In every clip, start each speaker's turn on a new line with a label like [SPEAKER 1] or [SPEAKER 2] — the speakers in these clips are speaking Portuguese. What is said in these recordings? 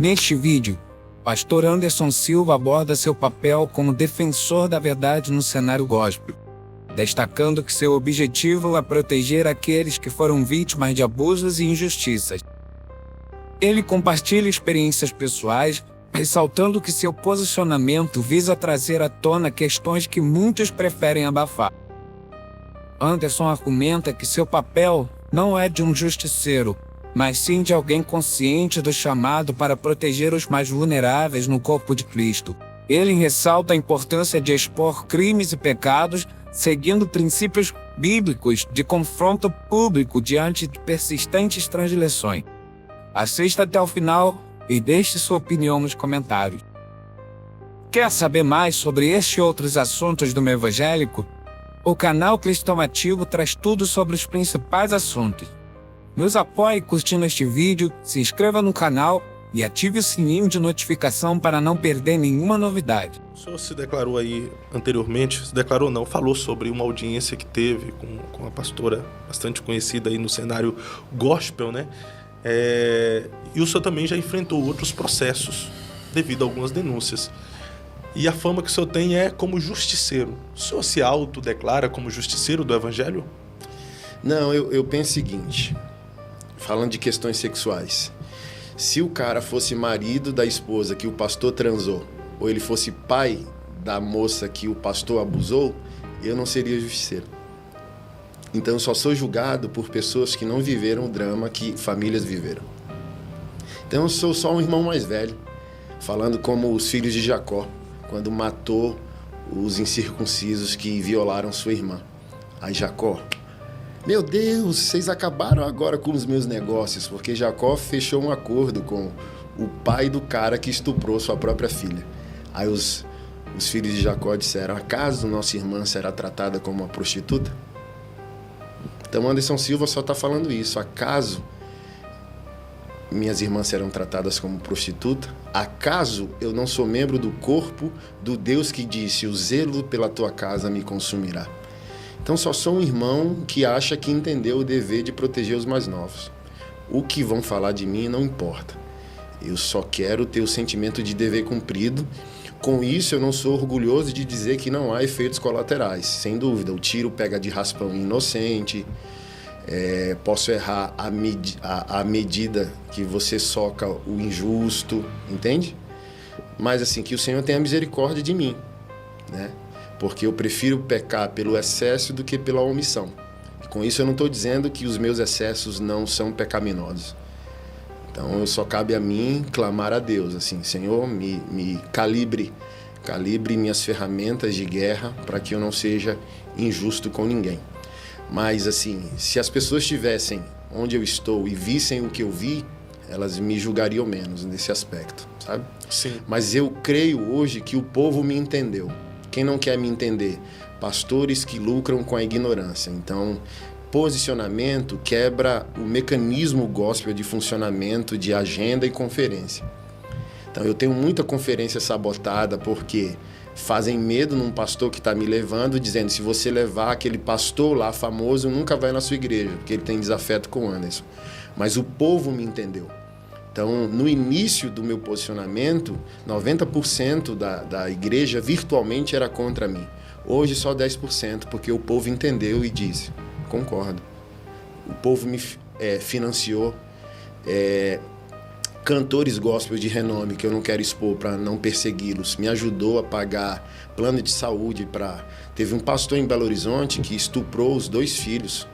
[SPEAKER 1] Neste vídeo, Pastor Anderson Silva aborda seu papel como defensor da verdade no cenário gospel, destacando que seu objetivo é proteger aqueles que foram vítimas de abusos e injustiças. Ele compartilha experiências pessoais, ressaltando que seu posicionamento visa trazer à tona questões que muitos preferem abafar. Anderson argumenta que seu papel não é de um justiceiro, mas sim de alguém consciente do chamado para proteger os mais vulneráveis no corpo de Cristo. Ele ressalta a importância de expor crimes e pecados, seguindo princípios bíblicos de confronto público diante de persistentes transgressões. Assista até o final e deixe sua opinião nos comentários. Quer saber mais sobre este e outros assuntos do meio evangélico? O canal Cristão Ativo traz tudo sobre os principais assuntos. Nos apoie curtindo este vídeo, se inscreva no canal e ative o sininho de notificação para não perder nenhuma novidade.
[SPEAKER 2] O senhor se declarou aí anteriormente, se declarou não, falou sobre uma audiência que teve com uma pastora bastante conhecida aí no cenário gospel, né? E o senhor também já enfrentou outros processos devido a algumas denúncias. E a fama que o senhor tem é como justiceiro. O senhor se autodeclara como justiceiro do evangelho?
[SPEAKER 3] Não, eu penso o seguinte, falando de questões sexuais. Se o cara fosse marido da esposa que o pastor transou, ou ele fosse pai da moça que o pastor abusou, eu não seria justiceiro. Então eu só sou julgado por pessoas que não viveram o drama que famílias viveram. Então eu sou só um irmão mais velho, falando como os filhos de Jacó, quando matou os incircuncisos que violaram sua irmã. Aí Jacó: meu Deus, vocês acabaram agora com os meus negócios, porque Jacó fechou um acordo com o pai do cara que estuprou sua própria filha. Aí os filhos de Jacó disseram: acaso nossa irmã será tratada como uma prostituta? Então Anderson Silva só está falando isso. Acaso minhas irmãs serão tratadas como prostituta? Acaso eu não sou membro do corpo do Deus que disse: o zelo pela tua casa me consumirá? Então só sou um irmão que acha que entendeu o dever de proteger os mais novos. O que vão falar de mim não importa. Eu só quero ter o sentimento de dever cumprido. Com isso eu não sou orgulhoso de dizer que não há efeitos colaterais. Sem dúvida, o tiro pega de raspão inocente. Posso errar a medida que você soca o injusto, entende? Mas assim, que o Senhor tenha misericórdia de mim, né? Porque eu prefiro pecar pelo excesso do que pela omissão. E com isso eu não estou dizendo que os meus excessos não são pecaminosos. Então só cabe a mim clamar a Deus, assim: Senhor, me calibre minhas ferramentas de guerra para que eu não seja injusto com ninguém. Mas assim, se as pessoas estivessem onde eu estou e vissem o que eu vi, elas me julgariam menos nesse aspecto, sabe?
[SPEAKER 2] Sim.
[SPEAKER 3] Mas eu creio hoje que o povo me entendeu. Quem não quer me entender? Pastores que lucram com a ignorância. Então, posicionamento quebra o mecanismo gospel de funcionamento de agenda e conferência. Então, eu tenho muita conferência sabotada porque fazem medo num pastor que está me levando, dizendo: se você levar aquele pastor lá famoso, nunca vai na sua igreja, porque ele tem desafeto com o Anderson. Mas o povo me entendeu. Então, no início do meu posicionamento, 90% da igreja virtualmente era contra mim. Hoje só 10%, porque o povo entendeu e disse: concordo. O povo me financiou cantores gospel de renome, que eu não quero expor para não persegui-los. Me ajudou a pagar plano de saúde para... Teve um pastor em Belo Horizonte que estuprou os 2 filhos.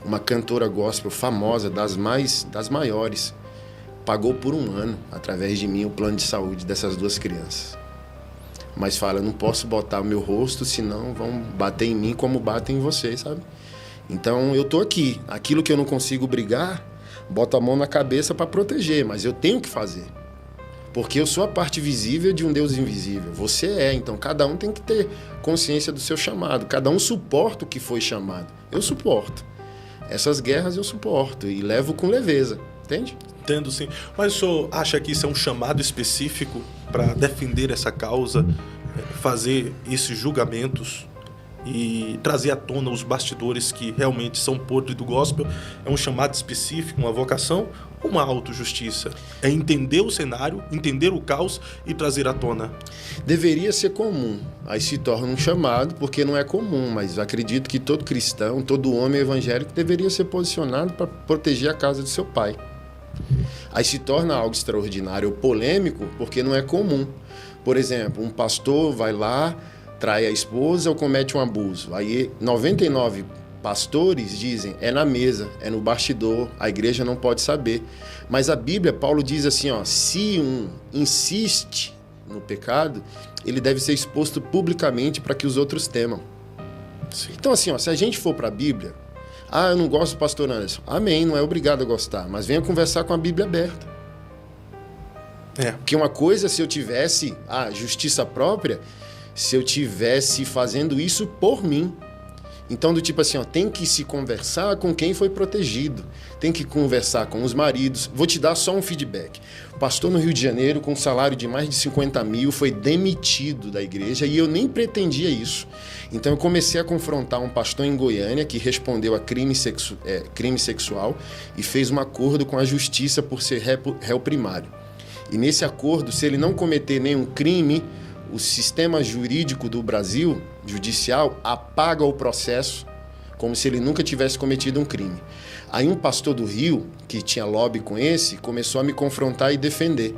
[SPEAKER 3] Uma cantora gospel famosa, das maiores. Pagou por 1 ano, através de mim, o plano de saúde dessas 2 crianças. Mas fala: eu não posso botar o meu rosto, senão vão bater em mim como batem em vocês, sabe? Então eu tô aqui. Aquilo que eu não consigo brigar, boto a mão na cabeça para proteger, mas eu tenho que fazer. Porque eu sou a parte visível de um Deus invisível. Você então cada um tem que ter consciência do seu chamado. Cada um suporta o que foi chamado. Eu suporto. Essas guerras eu suporto e levo com leveza, entende?
[SPEAKER 2] Entendo, sim. Mas o senhor acha que isso é um chamado específico para defender essa causa, fazer esses julgamentos e trazer à tona os bastidores que realmente são podres do gospel? É um chamado específico, uma vocação? ou uma autojustiça? É entender o cenário, entender o caos e trazer à tona.
[SPEAKER 3] Deveria ser comum, aí se torna um chamado, porque não é comum, mas acredito que todo cristão, todo homem evangélico deveria ser posicionado para proteger a casa de seu pai. Aí se torna algo extraordinário ou polêmico, porque não é comum. Por exemplo, um pastor vai lá, trai a esposa ou comete um abuso. Aí 99 pastores dizem, é na mesa, é no bastidor, a igreja não pode saber. Mas a Bíblia, Paulo diz assim, ó, se um insiste no pecado, ele deve ser exposto publicamente para que os outros temam.
[SPEAKER 2] Sim.
[SPEAKER 3] Então assim, ó, se a gente for para a Bíblia, eu não gosto do pastor Anderson. Amém, não é obrigado a gostar, mas venha conversar com a Bíblia aberta. Porque uma coisa, se eu tivesse a justiça própria, se eu tivesse fazendo isso por mim. Então, do tipo assim, ó, tem que se conversar com quem foi protegido, tem que conversar com os maridos. Vou te dar só um feedback. O pastor no Rio de Janeiro, com um salário de mais de 50 mil, foi demitido da igreja e eu nem pretendia isso. Então, eu comecei a confrontar um pastor em Goiânia que respondeu a crime sexual e fez um acordo com a justiça por ser réu primário. E nesse acordo, se ele não cometer nenhum crime, o sistema jurídico do Brasil, judicial, apaga o processo como se ele nunca tivesse cometido um crime. Aí um pastor do Rio, que tinha lobby com esse, começou a me confrontar e defender.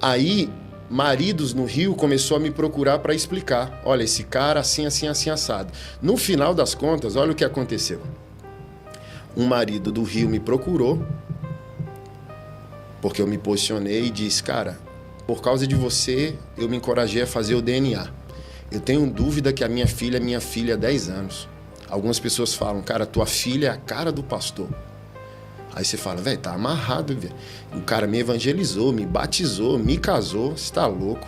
[SPEAKER 3] Aí, maridos no Rio começou a me procurar para explicar. Olha, esse cara assim, assim, assim, assado. No final das contas, olha o que aconteceu. Um marido do Rio me procurou, porque eu me posicionei e disse, cara, por causa de você, eu me encorajei a fazer o DNA. Eu tenho dúvida que a minha filha é minha filha há 10 anos. Algumas pessoas falam, cara, tua filha é a cara do pastor. Aí você fala, velho, tá amarrado, velho. O cara me evangelizou, me batizou, me casou, você tá louco.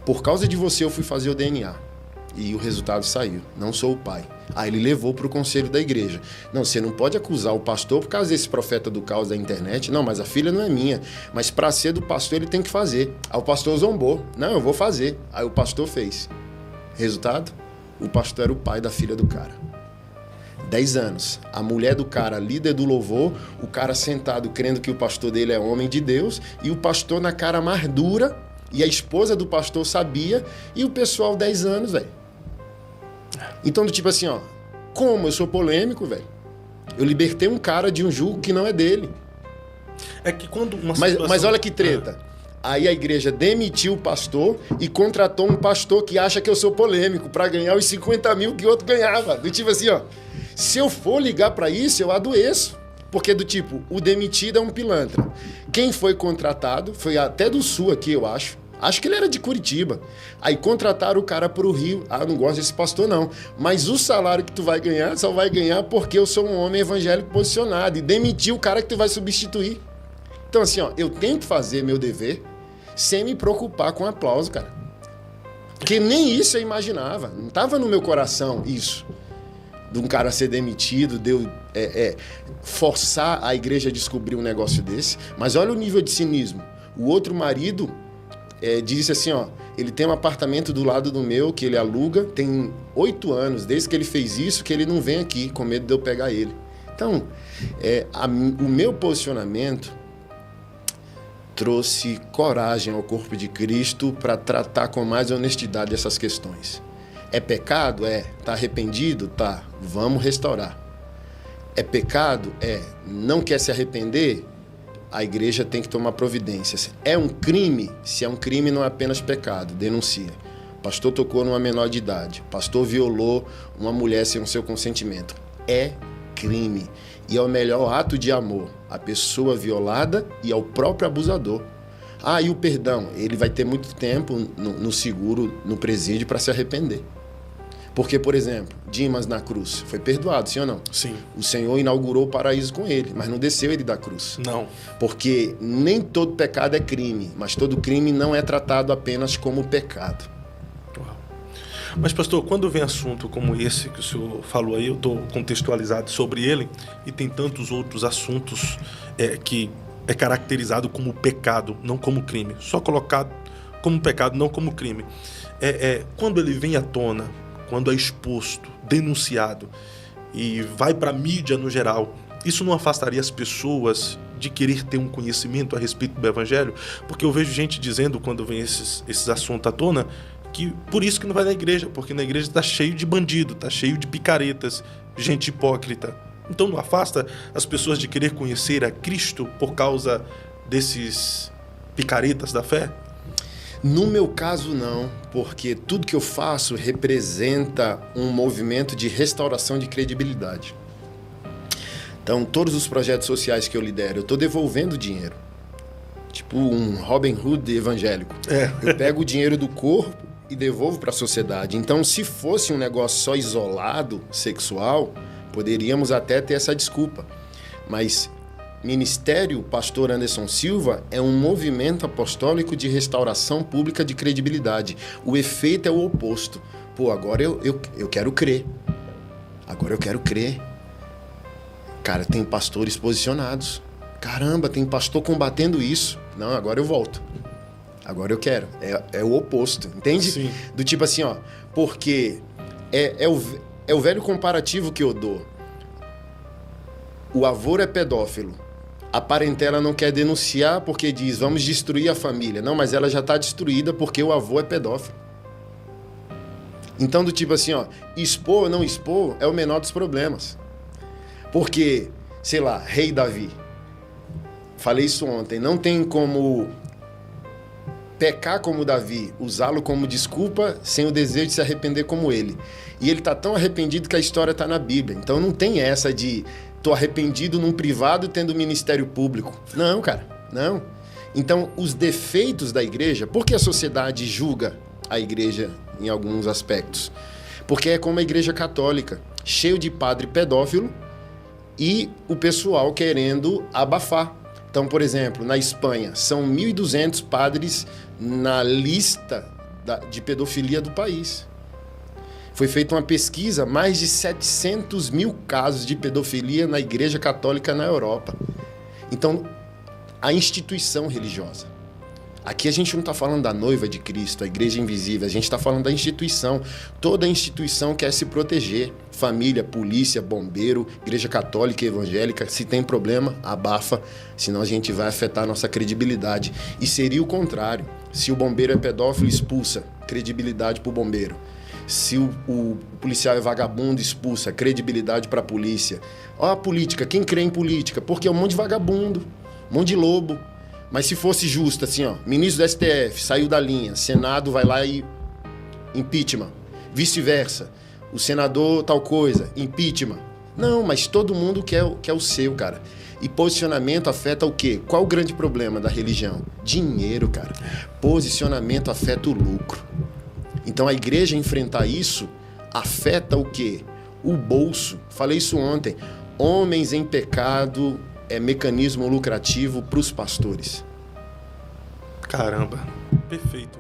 [SPEAKER 3] Por causa de você, eu fui fazer o DNA. E o resultado saiu. Não sou o pai. Aí ele levou para o conselho da igreja. Não, você não pode acusar o pastor por causa desse profeta do caos da internet. Não, mas a filha não é minha. Mas para ser do pastor, ele tem que fazer. Aí o pastor zombou. Não, eu vou fazer. Aí o pastor fez. Resultado? O pastor era o pai da filha do cara. 10 anos. A mulher do cara, líder do louvor, o cara sentado crendo que o pastor dele é homem de Deus, e o pastor na cara mais dura, e a esposa do pastor sabia, e o pessoal 10 anos, velho. Então, do tipo assim, ó, como eu sou polêmico, velho, eu libertei um cara de um jugo que não é dele.
[SPEAKER 2] É que quando uma situação...
[SPEAKER 3] Mas olha que treta. Aí a igreja demitiu o pastor e contratou um pastor que acha que eu sou polêmico para ganhar os 50 mil que o outro ganhava. Do tipo assim, ó, se eu for ligar para isso, eu adoeço. Porque do tipo, o demitido é um pilantra. Quem foi contratado, foi até do Sul aqui, eu acho. Acho que ele era de Curitiba. Aí contrataram o cara pro Rio. Eu não gosto desse pastor, não. Mas o salário que tu vai ganhar, só vai ganhar porque eu sou um homem evangélico posicionado. E demitiu o cara que tu vai substituir. Então, assim, ó, eu tenho que fazer meu dever sem me preocupar com aplauso, cara. Porque nem isso eu imaginava. Não tava no meu coração isso. De um cara ser demitido, de eu forçar a igreja a descobrir um negócio desse. Mas olha o nível de cinismo. O outro marido... disse assim, ó, ele tem um apartamento do lado do meu que ele aluga, tem 8 anos, desde que ele fez isso, que ele não vem aqui, com medo de eu pegar ele. Então, o meu posicionamento trouxe coragem ao corpo de Cristo para tratar com mais honestidade essas questões. É pecado? Tá arrependido? Tá. Vamos restaurar. É pecado? Não quer se arrepender? A igreja tem que tomar providências. É um crime? Se é um crime, não é apenas pecado. Denuncia. O pastor tocou numa menor de idade. O pastor violou uma mulher sem o seu consentimento. É crime. E é o melhor ato de amor à pessoa violada e ao próprio abusador. E o perdão? Ele vai ter muito tempo no seguro, no presídio, para se arrepender. Porque, por exemplo, Dimas na cruz foi perdoado, sim ou não?
[SPEAKER 2] Sim.
[SPEAKER 3] O Senhor inaugurou o paraíso com ele, mas não desceu ele da cruz.
[SPEAKER 2] Não.
[SPEAKER 3] Porque nem todo pecado é crime, mas todo crime não é tratado apenas como pecado.
[SPEAKER 2] Uau. Mas, pastor, quando vem assunto como esse que o senhor falou aí, eu estou contextualizado sobre ele, e tem tantos outros assuntos que é caracterizado como pecado, não como crime. Só colocado como pecado, não como crime. Quando ele vem à tona, quando é exposto, denunciado e vai para a mídia no geral, isso não afastaria as pessoas de querer ter um conhecimento a respeito do evangelho? Porque eu vejo gente dizendo, quando vem esses assuntos à tona, que por isso que não vai na igreja, porque na igreja está cheio de bandido, está cheio de picaretas, gente hipócrita. Então não afasta as pessoas de querer conhecer a Cristo por causa desses picaretas da fé?
[SPEAKER 3] No meu caso, não, porque tudo que eu faço representa um movimento de restauração de credibilidade. Então, todos os projetos sociais que eu lidero, eu estou devolvendo dinheiro. Tipo um Robin Hood evangélico. Eu pego o dinheiro do corpo e devolvo para a sociedade. Então, se fosse um negócio só isolado, sexual, poderíamos até ter essa desculpa. Mas Ministério Pastor Anderson Silva é um movimento apostólico de restauração pública de credibilidade. O efeito é o oposto. Pô, agora eu quero crer. Agora eu quero crer. Cara, tem pastores posicionados. Caramba, tem pastor combatendo isso. Não, agora eu volto. Agora eu quero. É o oposto, entende?
[SPEAKER 2] Sim.
[SPEAKER 3] Do tipo assim, ó. Porque é o velho comparativo que eu dou. O avô é pedófilo. A parentela não quer denunciar porque diz, vamos destruir a família. Não, mas ela já está destruída porque o avô é pedófilo. Então, do tipo assim, ó, expor ou não expor é o menor dos problemas. Porque, sei lá, rei Davi. Falei isso ontem. Não tem como pecar como Davi, usá-lo como desculpa sem o desejo de se arrepender como ele. E ele está tão arrependido que a história está na Bíblia. Então não tem essa de tô arrependido num privado tendo ministério público. Não, cara, não. Então os defeitos da igreja, por que a sociedade julga a igreja em alguns aspectos? Porque é como a igreja católica, cheio de padre pedófilo e o pessoal querendo abafar. Então, por exemplo, na Espanha, são 1.200 padres na lista de pedofilia do país. Foi feita uma pesquisa, mais de 700 mil casos de pedofilia na Igreja Católica na Europa. Então, a instituição religiosa. Aqui a gente não está falando da noiva de Cristo, a igreja invisível, a gente está falando da instituição. Toda instituição quer se proteger. Família, polícia, bombeiro, igreja católica e evangélica. Se tem problema, abafa, senão a gente vai afetar a nossa credibilidade. E seria o contrário. Se o bombeiro é pedófilo, expulsa credibilidade para o bombeiro. Se o policial é vagabundo, expulsa credibilidade para a polícia. Ó a política, quem crê em política? Porque é um monte de vagabundo, um monte de lobo. Mas se fosse justo, assim, ó, ministro do STF saiu da linha, Senado vai lá e impeachment. Vice-versa, o senador tal coisa, impeachment. Não, mas todo mundo quer o seu, cara. E posicionamento afeta o quê? Qual o grande problema da religião? Dinheiro, cara. Posicionamento afeta o lucro. Então a igreja enfrentar isso afeta o quê? O bolso. Falei isso ontem. Homens em pecado é mecanismo lucrativo para os pastores.
[SPEAKER 2] Caramba, perfeito.